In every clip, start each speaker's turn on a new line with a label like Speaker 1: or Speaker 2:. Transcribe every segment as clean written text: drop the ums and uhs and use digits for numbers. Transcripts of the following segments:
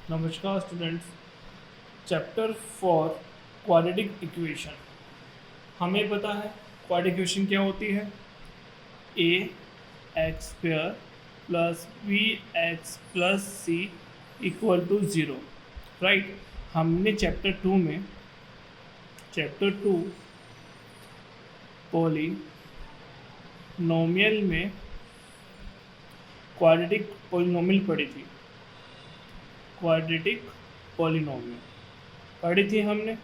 Speaker 1: नमस्कार students. Chapter 4 quadratic equation. हमें पता है क्वाड्रेटिक इक्वेशन क्या होती है। A x square plus b x plus c equal to zero. Right. हमने चैप्टर 2 पॉलिनोमियल में क्वाड्रेटिक पॉलिनोमियल पढ़ी थी। क्वाड्रेटिक पॉलिनोमियल पढ़ी थी हमने।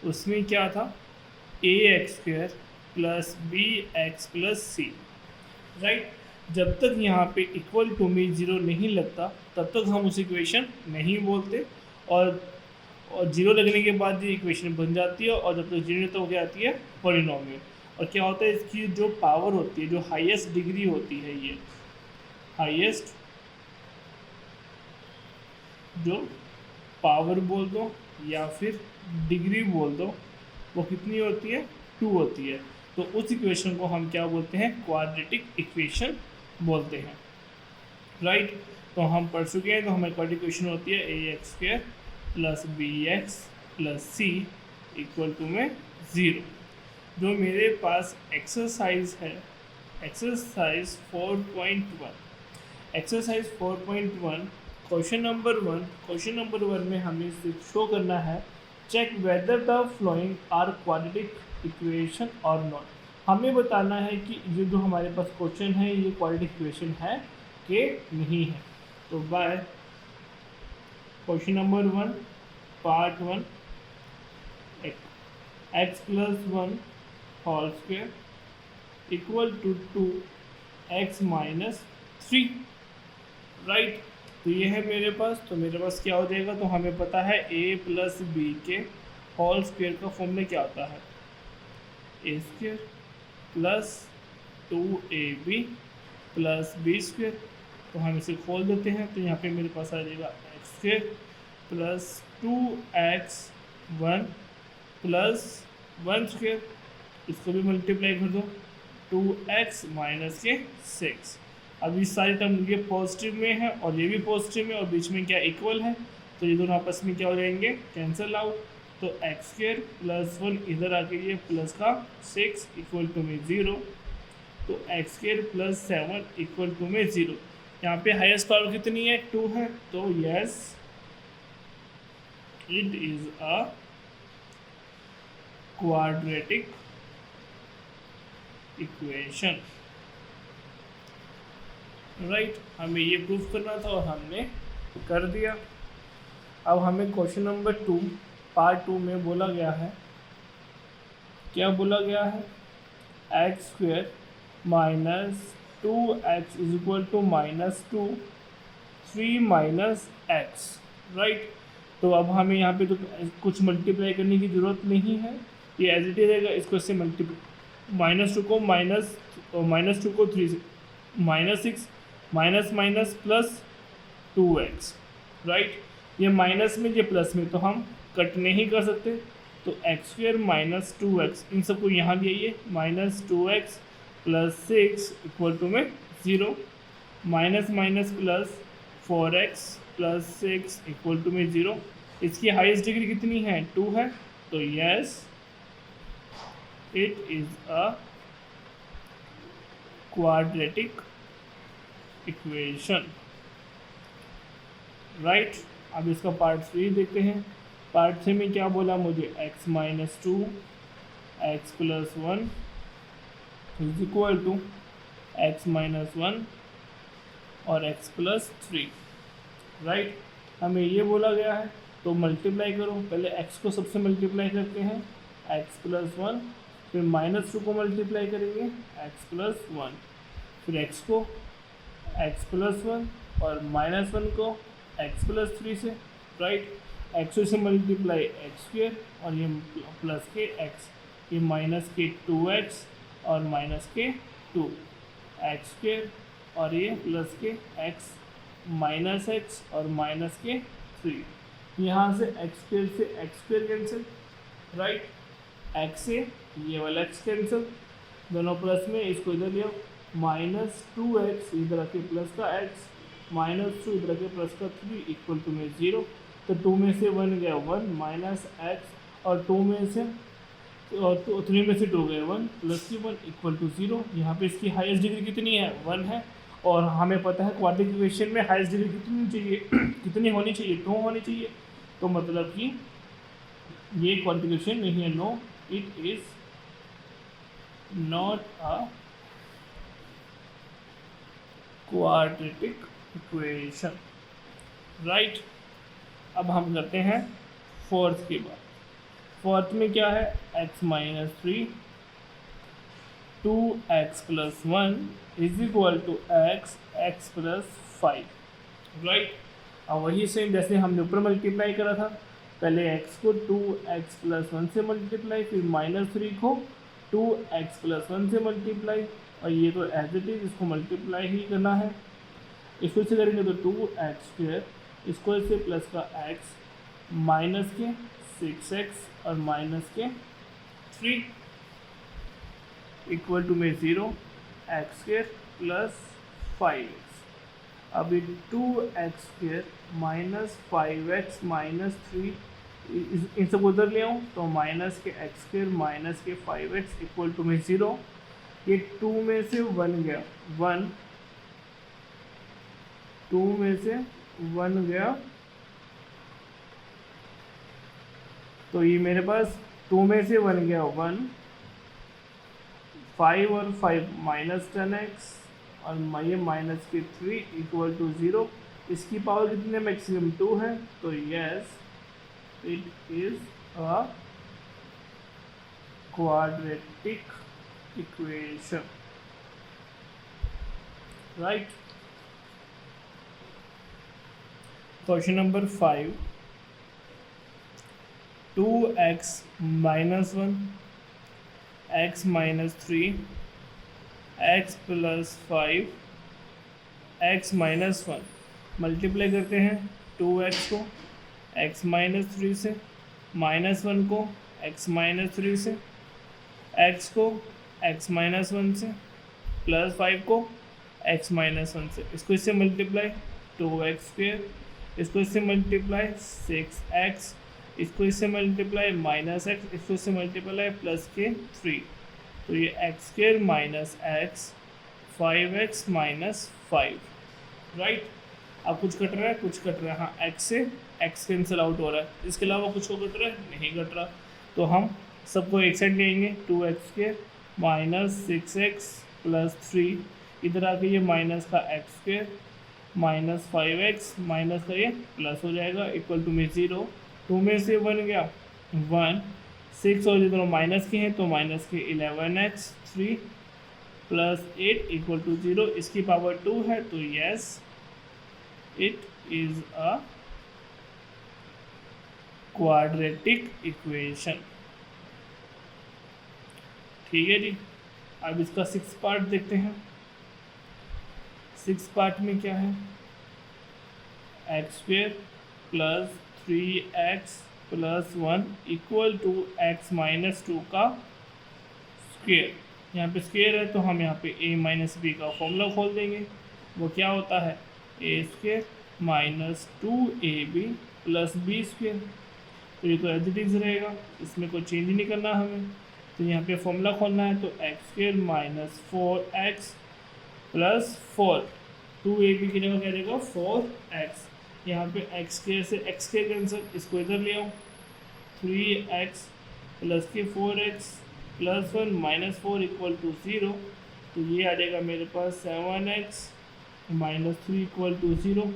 Speaker 1: उसमें क्या था, a x square plus b x plus c. Right. जब तक यहाँ पे इक्वल टू में ज़ीरो नहीं लगता तब तक हम उस इक्वेशन नहीं बोलते, और ज़ीरो लगने के बाद ये इक्वेशन बन जाती है, और जब तक ज़ीरो तो हो क्या आती है, पॉलिनोमियल। और क्या होता है, इसकी जो पावर होती है, जो हाईएस्ट डिग्री होती है, ये हाईएस्ट जो पावर बोल दो या फिर डिग्री बोल दो, वो कितनी होती है, 2 होती है। तो उस इक्वेशन को हम क्या बोलते हैं, क्वाड्रेटिक इक्वेशन बोलते हैं। राइट। तो हम पढ़ चुके हैं। तो हमारी क्वाड्रेटिक इक्वेशन होती है a x square plus b x plus c equal to में ज़ीरो। जो मेरे पास एक्सरसाइज है, एक्सरसाइज 4.1 क्वेश्चन नंबर 1 में हमें सिर्फ शो करना है, check whether the following are quadratic equation or not. हमें बताना है कि ये जो हमारे पास क्वेश्चन है ये क्वाड्रेटिक इक्वेशन है कि नहीं है। तो by question number 1 part 1, X plus 1 whole square equal to 2x minus 3। Right. तो ये है मेरे पास। तो मेरे पास क्या हो जाएगा, तो हमें पता है a प्लस बी के होल स्क्वायर का फॉर्मूला क्या होता है, a square plus 2ab plus B square. तो हम इसे खोल देते हैं। तो यहाँ पे मेरे पास आ जाएगा x square plus 2x1 plus 1 square, इसको भी मल्टीप्लाई कर दो, 2x माइनस के 6। अब इस सारी टर्म ये पॉजिटिव में है और ये भी पॉजिटिव में, और बीच में क्या इक्वल है, तो ये दोनों आपस में क्या हो जाएंगे, कैंसिल आउट। तो एक्स स्क्वायर प्लस 1 इधर आके ये प्लस का 6 इक्वल टू में 0। तो X square plus 7 equal to में 0। यहाँ पे हाईएस्ट पावर कितनी है, 2 है। तो yes, it is a quadratic equation. Right. हमें ये प्रूफ करना था और हमने कर दिया। अब हमें क्वेश्चन नंबर 2 पार्ट 2 में बोला गया है, क्या बोला गया है, X square minus 2x is equal to minus 2 3 minus X. Right. तो अब हमें यहाँ पे तो कुछ मल्टीप्लाई करने की ज़रूरत नहीं है, ये एज इट इज रहेगा। इसको इससे मल्टीप्लाई, -2 को -2 को 3 से -6 minus minus plus 2x। Right. ये माइनस में ये प्लस में, तो हम कट नहीं कर सकते। तो एक्स स्क्वायर माइनस 2x, इन सबको यहाँ ले आइए, -2x प्लस 6 इक्वल टू में 0, minus minus plus 4x plus 6 equal to में 0। इसकी हाईएस्ट डिग्री कितनी है, 2 है। तो yes, it is a quadratic equation. Right. अब इसका पार्ट 3 देखते हैं। पार्ट 3 में क्या बोला मुझे, x minus 2 X plus 1 is equal to X minus 1 और x प्लस 3। राइट। हमें ये बोला गया है, तो मल्टीप्लाई करो। पहले x को सबसे मल्टीप्लाई करते हैं, x प्लस 1, फिर -2 को मल्टीप्लाई करेंगे, x प्लस 1, फिर x को x प्लस 1 और -1 को x प्लस 3 से। राइट। एक्स से मल्टीप्लाई एक्स स्क्वेयर और ये प्लस के x, ये माइनस के 2x और माइनस के 2 एक्स स्क्वेयर, और ये प्लस के x माइनस x और माइनस के 3। यहाँ से एक्स स्क्वेयर से x square cancel. Right. x से ये वाला x कैंसिल, दोनों प्लस में, इसको इधर ले आओ, -2x इधर आके प्लस का x, -2 इधर के प्लस का 3 इक्वल टू में 0। तो 2 में से 1 गया 1 माइनस एक्स और 2 में से और 3 में से 2 गए 1 प्लस की 1 इक्वल टू 0। यहाँ पे इसकी हाईएस्ट डिग्री कितनी है 1 है और हमें पता है क्वाड्रेटिक इक्वेशन में हाईएस्ट डिग्री कितनी चाहिए कितनी होनी चाहिए 2 होनी चाहिए। तो मतलब कि ये क्वाड्रेटिक इक्वेशन नहीं है, no it is not a quadratic equation, right. अब हम करते हैं फोर्थ की बात। फोर्थ में क्या है x minus 3 2x plus 1 is equal to x plus 5, right. अब वही सेम जैसे हमने ऊपर मल्टीप्लाई करा था, पहले x को 2x प्लस 1 से मल्टीप्लाई, फिर -3 को 2x प्लस 1 से मल्टीप्लाई, और ये तो एज इट इज इसको मल्टीप्लाई ही करना है। इसको इससे करेंगे तो 2x स्क्वायर, इसको इससे प्लस का x माइनस के 6x और माइनस के 3 इक्वल टू में 0 x स्क्वायर प्लस 5x। अब ये 2x square minus 5x minus 3 इन सब उधर ले आऊँ तो माइनस के x स्क्वायर माइनस के 5x इक्वल टू में 0। ये 2 में से 1 गया 1, 2 में से 1 गया, तो ये मेरे पास 2 में से 1 गया 1, 5 और 5 माइनस 10x और ये माइनस के 3 इक्वल टू 0। इसकी पावर कितनी है मैक्सिमम 2 है, तो yes it is a quadratic equation, right. Question number 5 2x minus 1 x minus 3 x plus 5 x minus 1 multiply करते हैं 2x को x माइनस 3 से, माइनस 1 को x माइनस 3 से, x को x माइनस 1 से, प्लस 5 को x माइनस 1 से। इसको इससे मल्टीप्लाई 2x स्क्वायर, इसको इससे मल्टीप्लाई 6x, इसको इससे मल्टीप्लाई माइनस x, इसको इससे मल्टीप्लाई प्लस के 3, तो ये x square minus x 5x minus 5, right. अब कुछ कट रहा है, कुछ कट रहा है, हाँ x से x कैंसिल आउट हो रहा है, इसके अलावा कुछ को कट रहा है नहीं कट रहा, तो हम सबको एक साइड लेंगे 2x square minus 6x plus 3, इधर आके ये माइनस का x square minus 5x minus का ये प्लस हो जाएगा इक्वल टू में 0। 2 में से 1 गया 1, 6 और ये दोनों माइनस के हैं तो माइनस के 11x 3 प्लस 8 इक्वल टू 0। इसकी पावर 2 है तो yes it is a quadratic equation, ठीक है जी। अब इसका 6 पार्ट देखते हैं। 6 पार्ट में क्या है x square plus 3x plus 1 equal to x minus 2 का स्क्वायर। यहाँ पे स्क्वायर है तो हम यहाँ पे a माइनस बी का फॉर्मूला खोल देंगे। वो क्या होता है a square minus 2ab plus B square. तो ये तो एज इट इज रहेगा, इसमें कोई चेंज नहीं करना हमें। तो यहाँ पे फॉर्मूला खोलना है तो x square minus 4x plus 4, 2ab की जगह क्या देगा 4x। यहाँ पे x स्क्वायर से x स्क्वायर कैंसिल, इसको इधर ले आओ 3x प्लस के 4x plus 1 minus 4 equal to 0। तो ये आ जाएगा मेरे पास 7x माइनस 3 इक्वल टू 0।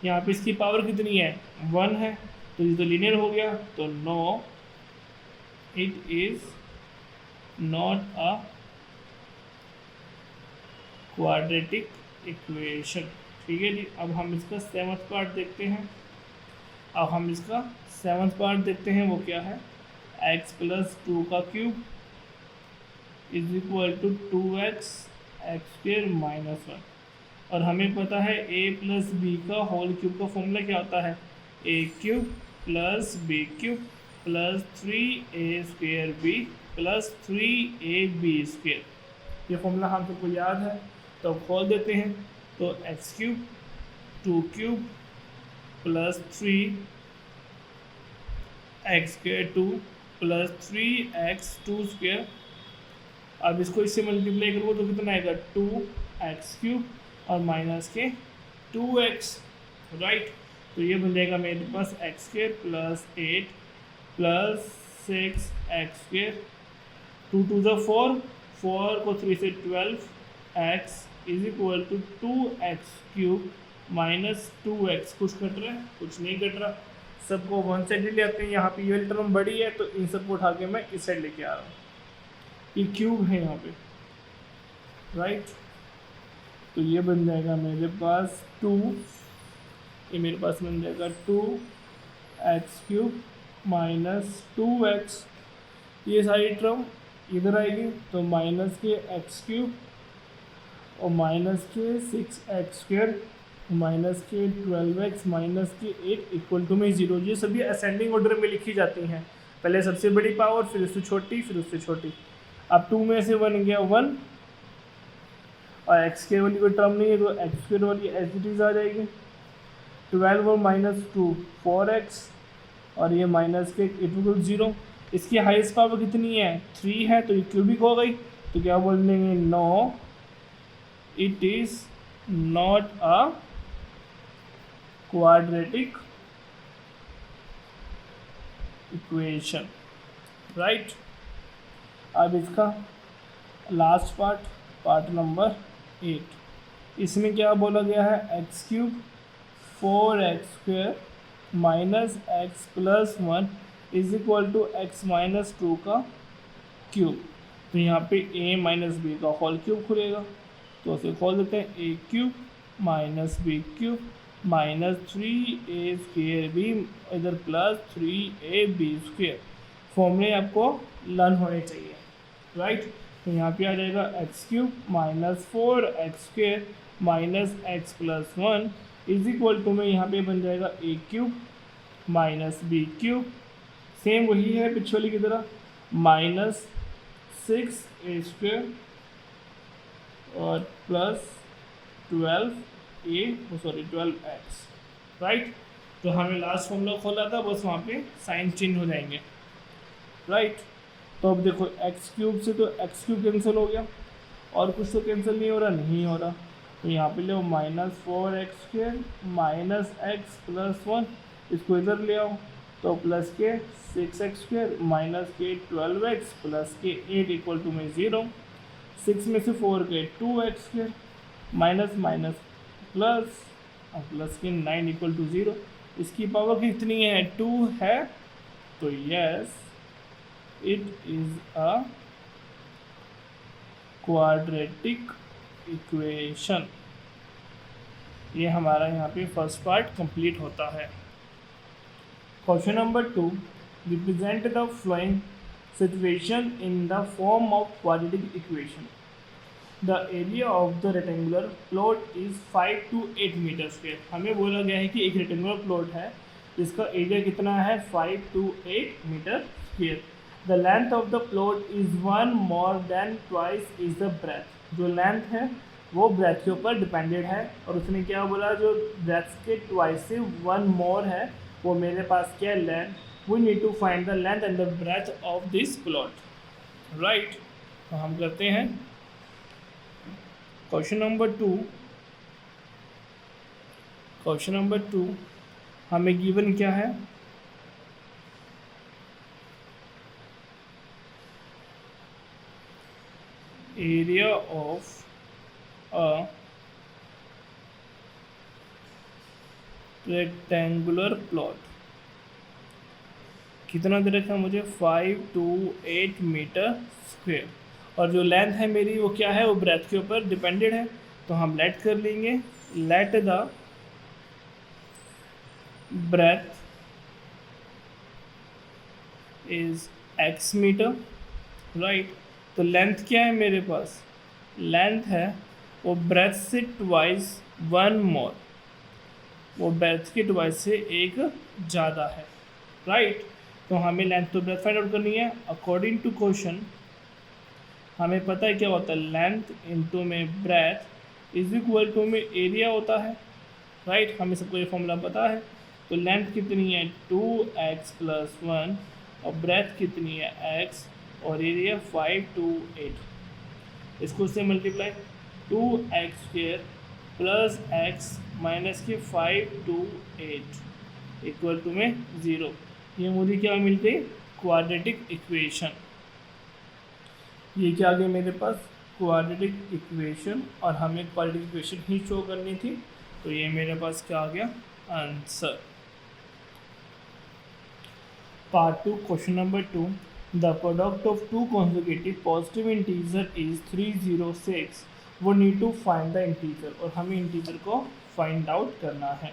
Speaker 1: यहाँ पे इसकी पावर कितनी है 1 है, तो ये तो लीनियर हो गया, तो no it is not a quadratic equation, ठीक है जी। अब हम इसका 7th पार्ट देखते हैं। वो क्या है x प्लस 2 का cube is equal to 2x X square minus 1। और हमें पता है a प्लस बी का होल क्यूब का फॉर्मूला क्या होता है a cube plus B cube plus 3a square B plus 3ab square. ये फॉर्मूला हम सबको याद है, तो खोल देते हैं। तो X cube 2 cube plus 3x square 2 plus 3x 2 square. अब इसको इससे मल्टीप्लाई करूँगा तो कितना आएगा 2x क्यूब और माइनस के 2x, राइट। तो ये बन जाएगा मेरे पास x square plus 8 plus 6x square, 2 2 ज़ा 4, 4 को 3 से 12x is equal to 2x cube minus 2x। कुछ कट रहा है? कुछ नहीं कट रहा, सबको वन साइड ले आते हैं। यहाँ पे ये टर्म बड़ी है तो इन सबको उठा के मैं इस साइड लेके आ रहा हूँ। ये क्यूब है यहाँ पे, राइट। तो ये बन जाएगा मेरे पास 2, ये मेरे पास बन जाएगा 2x क्यूब माइनस 2x। ये सारी टर्म इधर आएगी तो माइनस के x क्यूब और माइनस के 6x स्क्वायर माइनस के 12x माइनस के 8 इक्वल टू में 0। ये सभी असेंडिंग ऑर्डर में लिखी जाती हैं, पहले सबसे बड़ी पावर, फिर उससे छोटी, फिर उससे छोटी। अब 2 में से 1 गया 1 और x के वाली कोई टर्म नहीं है तो x स्क्वायर वाली एज इट इज आ जाएगी। 12 और माइनस 2 4x और ये माइनस के इक्वल 0। इसकी हाईएस्ट पावर कितनी है? 3 है, तो ये क्यूबिक हो गई। तो क्या बोल देंगे? No, it is not a quadratic equation, right. अब इसका लास्ट पार्ट नंबर 8, इसमें क्या बोला गया है? x cube 4x square minus x plus 1 is equal to x minus 2 का क्यूब। तो यहाँ पे a माइनस बी का होल क्यूब खुलेगा, तो उसे खोल देते हैं। a cube minus B cube minus 3a square B इधर प्लस 3ab स्क्वायर। फॉर्मूले आपको लर्न होने चाहिए, राइट। तो यहाँ पे आ जाएगा x cube minus 4x square minus x plus 1 is equal to में यहाँ पे बन जाएगा a cube minus B cube, same वही है पिछले की तरह, माइनस 6a स्क्वायर और प्लस 12x, राइट। तो हमें लास्ट फॉर्मूला खोला था, बस वहाँ पे साइन चेंज हो जाएंगे, राइट। तो अब देखो x क्यूब से तो x क्यूब कैंसिल हो गया और कुछ तो कैंसिल नहीं हो रहा, तो यहाँ पे ले minus 4x square minus x plus 1, इसको इधर ले आओ तो प्लस के 6x स्क्वायर माइनस के 12x प्लस के 8 इक्वल टू में 0। 6 में से 4 के 2x square minus minus plus और प्लस के 9 इक्वल टू 0। इसकी पावर कितनी है? 2 है, तो yes it is a quadratic equation. ये हमारा यहाँ पे फर्स्ट पार्ट कंप्लीट होता है। Question number 2, represent the following situation in the form of quadratic equation. The area of the rectangular plot is 5 to 8 metre square. हमें बोला गया है कि एक रेक्टेंगुलर प्लॉट है जिसका एरिया कितना है? 5 to 8 metre square. The length of the plot is 1 more than twice is the breadth. जो लेंथ है वो ब्रेथ के ऊपर डिपेंडेड है, और उसने क्या बोला? जो ब्रेथ के ट्वाइस से 1 more है वो मेरे पास क्या है? Length. We need to find the length and the breadth of this plot, right. तो हम करते हैं क्वेश्चन नंबर 2। क्वेश्चन नंबर 2 हमें गिवन क्या है? Area of a rectangular plot कितना दे रखा है मुझे? 5 to 8 मीटर स्क्वायर, और जो लेंथ है मेरी वो क्या है? वो ब्रेथ के ऊपर डिपेंडेड है। तो हम लेट कर लेंगे, let the breadth is x metre, right. तो लेंथ क्या है मेरे पास? लेंथ है वो ब्रेथ से ट्वाइस 1 more, वो ब्रेथ के ट्वाइस से एक ज़्यादा है, राइट। तो हमें लेंथ तो ब्रेथ फाइंड आउट करनी है। अकॉर्डिंग टू क्वेश्चन हमें पता है क्या होता है? लेंथ इंटू में ब्रेथ इज इक्वल टू में एरिया होता है, राइट, हमें सबको ये फॉर्मूला पता है। तो लेंथ कितनी है 2x + 1 और ब्रेथ कितनी है x और एरिया 5 to 8। इसको उससे मल्टीप्लाई 2x² + x माइनस के 5 to 8 इक्वल टू में 0। ये मुझे क्या मिल गई, क्वाड्रेटिक इक्वेशन। ये क्या आ गया मेरे पास, क्वाड्रेटिक इक्वेशन, और हमें क्वाड्रेटिक इक्वेशन ही शो करनी थी। तो ये मेरे पास क्या आ गया, answer. Part 2 question number 2, the product of two consecutive positive integer is 306। We need to find the integer, और हमें इंटीजर को फाइंड आउट करना है।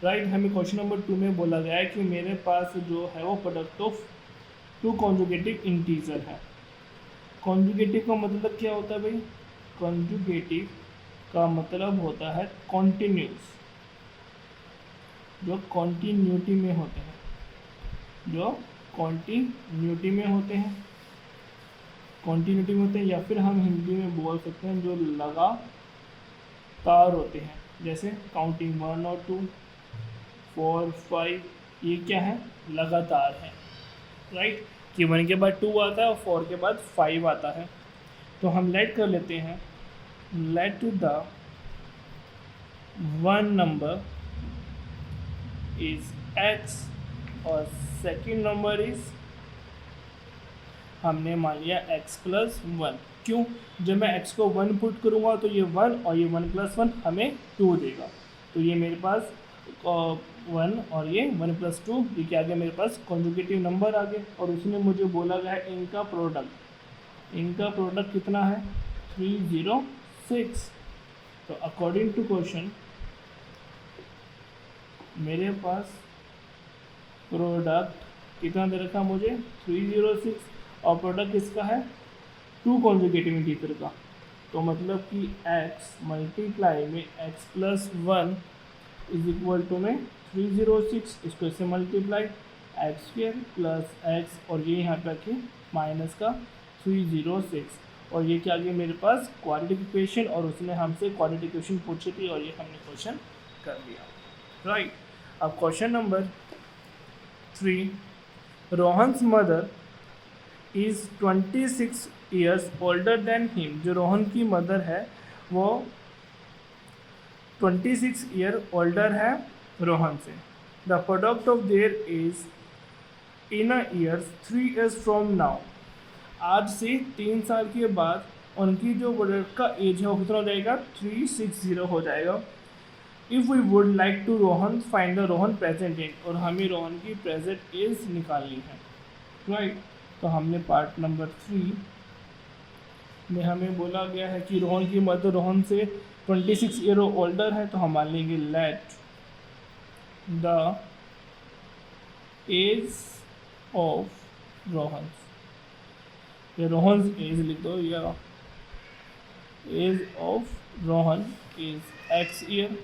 Speaker 1: राइट, हमें क्वेश्चन नंबर 2 में बोला गया है कि मेरे पास जो है वो product of two consecutive integer है। कॉन्जुगेटिव का मतलब क्या होता है भाई, कॉन्जुगेटिव का मतलब होता है कॉन्टिन्यूस, जो कॉन्टिन्यूटी में होते हैं, जो कॉन्टिन्यूटी में होते हैं, कॉन्टिन्यूटी में होते हैं, या फिर हम हिंदी में बोल सकते हैं जो लगातार होते हैं। जैसे काउंटिंग 1 और 2 4 5, ये क्या है, लगातार है। राइट, कि 1 के बाद 2 आता है और 4 के बाद 5 आता है। तो हम लेट कर लेते हैं, let the one number is x और सेकेंड नंबर इज, हमने मान लिया x + 1। क्यों, जब मैं x को 1 पुट करूँगा तो ये 1 और ये 1 + 1 हमें 2 देगा। तो ये मेरे पास 1 और ये 1 + 2, ये क्या आ गया मेरे पास, कॉन्जुगेटिव नंबर आ गए। और उसमें मुझे बोला गया है इनका प्रोडक्ट कितना है, 306। तो अकॉर्डिंग टू क्वेश्चन मेरे पास प्रोडक्ट कितना दे रखा मुझे, 306, और प्रोडक्ट किसका है, टू कॉन्जुगेटिव इंटीजर का। तो मतलब कि x मल्टीप्लाई में x + 1 इज इक्वल टू में 306। इसको इससे मल्टीप्लाई x² + x, और ये यहाँ पे रखिए माइनस का 306, और ये क्या गया मेरे पास, क्वाड्रेटिक इक्वेशन। और उसने हमसे क्वाड्रेटिक इक्वेशन पूछी थी और ये हमने क्वेश्चन कर दिया। राइट, अब question number 3, Rohan's mother is 26 years older than him. जो रोहन की मदर है वो 26 ईयर ओल्डर है रोहन से। The product of their is in a years 3 years from now. आज से 3 साल के बाद उनकी जो प्रोडक्ट का एज है वो कितना हो जाएगा, 360 हो जाएगा। If we would like to Rohan find the Rohan present age, और हमें रोहन की प्रेजेंट एज निकालनी है। राइट, तो हमने पार्ट नंबर 3 में हमें बोला गया है कि रोहन की मदर रोहन से 26 ईयर ओल्डर है। तो हम मान लेंगे let the age of Rohan, या रोहन एज लिख दो, या age of Rohan is x year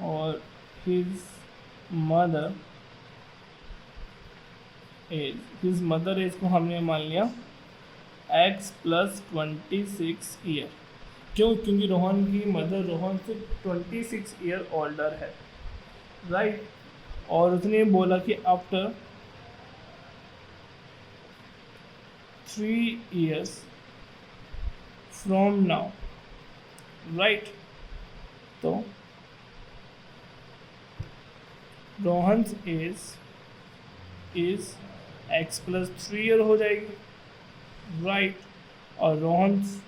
Speaker 1: और हिज मदर एज को हमने मान लिया x + 26 ईयर। क्यों, क्योंकि रोहन की मदर रोहन से 26 ईयर ओल्डर है। राइट, और उसने बोला कि after 3 years from now. Right, तो Rohan's age is x + 3 year हो जाएगी। राइट, और Rohan's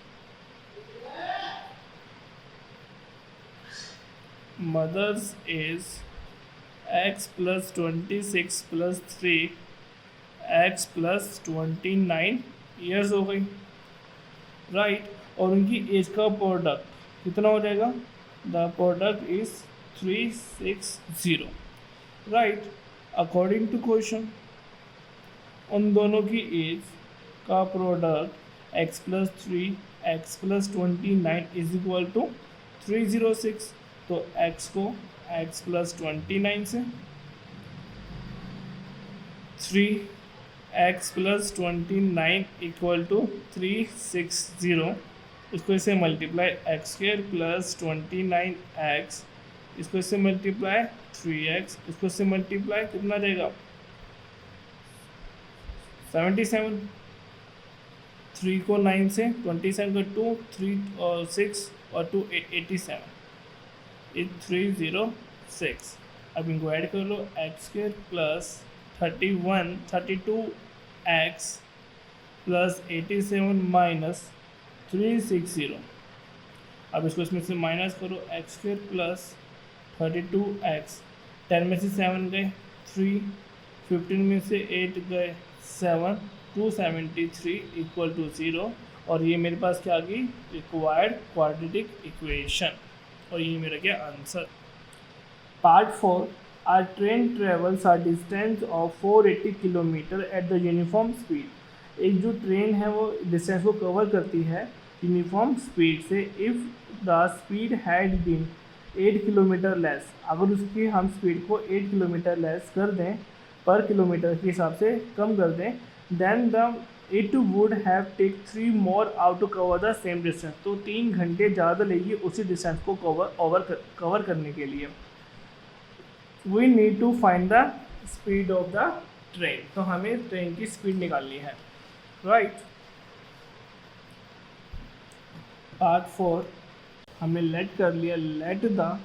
Speaker 1: mother's age x + 26 + 3 x + 29 years हो गई। राइट, और उनकी एज का प्रोडक्ट कितना हो जाएगा, the product is 360। Right, according to question उन दोनों की एज का product x + 3 x + 29 is equal to 306। तो x को x + 29 से 3x + 29 इक्वल टू 360, इसको इसे मल्टीप्लाई x² + 29x इसको इससे मल्टीप्लाई 3x, इसको इससे मल्टीप्लाई कितना रहेगा 77, 3 को 9 से 27 का 2, 3 और 6 और 2 87 इज 306। अब इनको ऐड कर लो, x square plus 32x plus 87 minus 360। अब इसको इसमें से माइनस करो, एक्स स्क्वायर प्लस 32x, 10 में से 7 गए 3, 15 में से 8 गए 7, 273 इक्वल टू 0। और ये मेरे पास क्या आ गई, रिक्वायर्ड क्वाड्रेटिक इक्वेशन, और ये मेरा क्या answer. Part 4, are train travels are distance of 480 kilometre at the uniform speed. एक जो ट्रेन है वो डिस्टेंस को कवर करती है यूनिफॉर्म स्पीड से। If the speed had been 8 kilometre less, अगर उसकी हम स्पीड को 8 किलोमीटर लेस कर दें, पर किलोमीटर के हिसाब से कम कर दें, then the it would have take 3 more hour to cover the same distance. तो 3 घंटे ज़्यादा लेगी उसी डिस्टेंस को कवर करने के लिए। We need to find the speed of the train. तो हमें ट्रेन की स्पीड निकालनी है, राइट। पार्ट 4 हमने लेट कर लिया, let the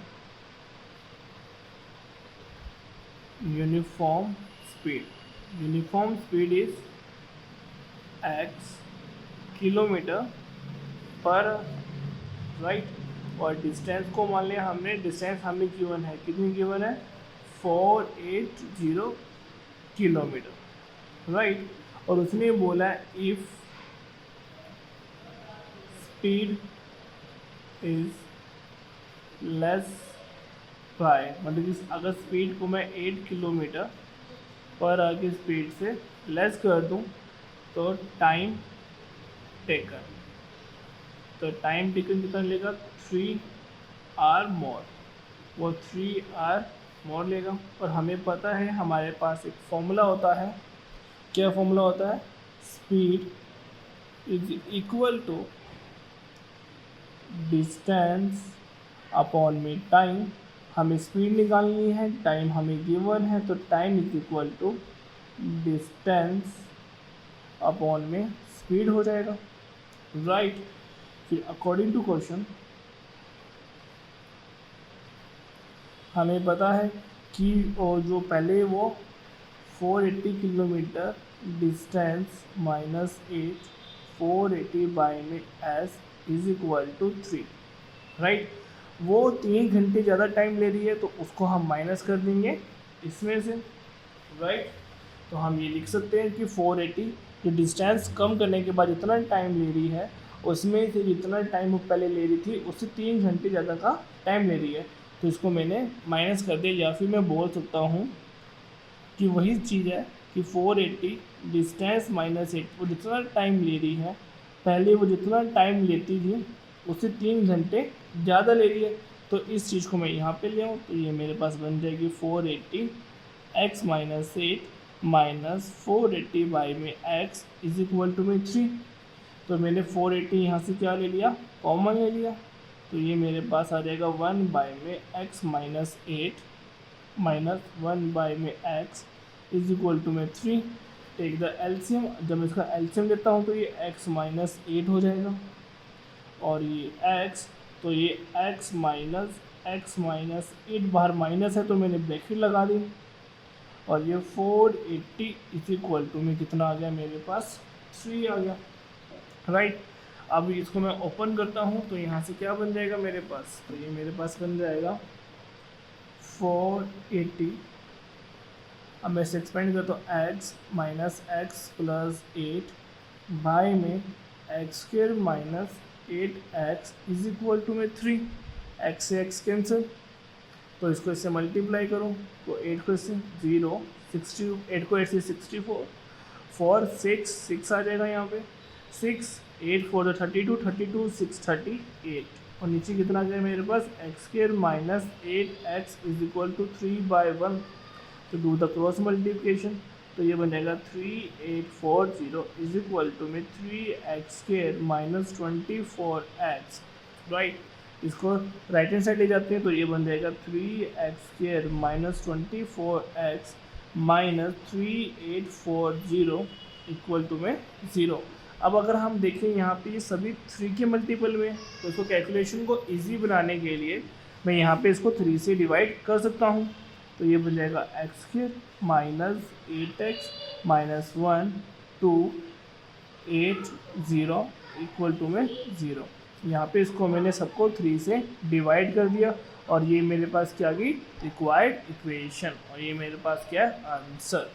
Speaker 1: uniform speed is x kilometre पर, राइट। और डिस्टेंस को मान लिया हमने, डिस्टेंस हमें गिवन है, कितनी गिवन है 480 किलोमीटर, राइट। और उसने बोला if speed is less bye, मतलब कि अगर स्पीड को मैं 8 किलोमीटर पर आवर की स्पीड से लेस कर दूं तो टाइम टेकन, तो टाइम टेकन कितना लेगा 3 आवर मोर, वो 3 आवर मोर लेगा। और हमें पता है हमारे पास एक फॉर्मूला होता है, क्या फॉर्मूला होता है, speed is equal to distance upon में टाइम। हमें स्पीड निकालनी है, टाइम हमें गिवन है, तो time is equal to distance upon में स्पीड हो जाएगा, राइट। फिर अकॉर्डिंग टू क्वेश्चन हमें पता है कि जो पहले वो 480 किलोमीटर डिस्टेंस माइनस 8, 480 बाई में s is equal to 3, right. वो 3 घंटे ज़्यादा टाइम ले रही है तो उसको हम माइनस कर देंगे इसमें से, राइट। तो हम ये लिख सकते हैं कि 480 जो डिस्टेंस कम करने के बाद जितना टाइम ले रही है उसमें से जितना टाइम वो पहले ले रही थी उससे 3 घंटे ज़्यादा का टाइम ले रही है, तो इसको मैंने माइनस कर दिया। या फिर मैं बोल सकता हूँ कि वही चीज़ है कि 480 डिस्टेंस माइनस 8, वो जितना टाइम ले रही है पहले वो जितना टाइम लेती थी उससे 3 घंटे ज़्यादा ले रही है। तो इस चीज़ को मैं यहाँ पे ले आऊँ तो ये मेरे पास बन जाएगी 480 x माइनस 8 माइनस 480 बाई में x इज इक्वल टू में 3। तो मैंने 480 यहाँ से क्या ले लिया, कॉमन ले लिया, तो ये मेरे पास आ जाएगा 1 बाई में x माइनस 8 माइनस 1 बाई में x इज इक्वल टू में 3। टेक द एलसीएम, जब मैं इसका एलसीएम लेता हूँ तो ये x माइनस 8 हो जाएगा, और ये x, तो ये x माइनस 8 बाहर माइनस है तो मैंने ब्रैकेट लगा दी, और ये 480 इज इक्वल टू में कितना आ गया मेरे पास 3 आ गया, राइट। अब इसको मैं ओपन करता हूँ तो यहाँ से क्या बन जाएगा मेरे पास, तो ये मेरे पास बन जाएगा 480। अब मैं इसे एक्सपेंड करता हूँ x minus x plus 8 by में x square minus 8x is equal to में 3, x से x कैंसिल, तो इसको इससे मल्टीप्लाई करूँ तो 8 को इससे 0, 60, 8 को 8 से 64, 4 6 आ जाएगा यहाँ पे, 6 8 4 तो 32, 32 6 38, और नीचे कितना आ गया मेरे पास x square minus 8x is equal to 3/1। तो डू द क्रॉस मल्टीप्लिकेशन, तो ये बन जाएगा 3840 इज इक्वल टू में 3x square minus 24x, right. इसको राइट हैंड साइड ले जाते हैं तो ये बन जाएगा 3x² minus 24x minus 3840 equal to में 0। अब अगर हम देखें यहाँ पे ये सभी 3 के मल्टीपल में, तो इसको कैलकुलेशन को इजी बनाने के लिए मैं यहाँ पे इसको 3 से डिवाइड कर सकता हूँ। तो ये बन जाएगा x² minus 8x minus 1 2 8 0 equal to में 0। यहाँ पे इसको मैंने सबको 3 से डिवाइड कर दिया और ये मेरे पास क्या आ गई, रिक्वायर्ड इक्वेशन, और ये मेरे पास क्या है, आंसर।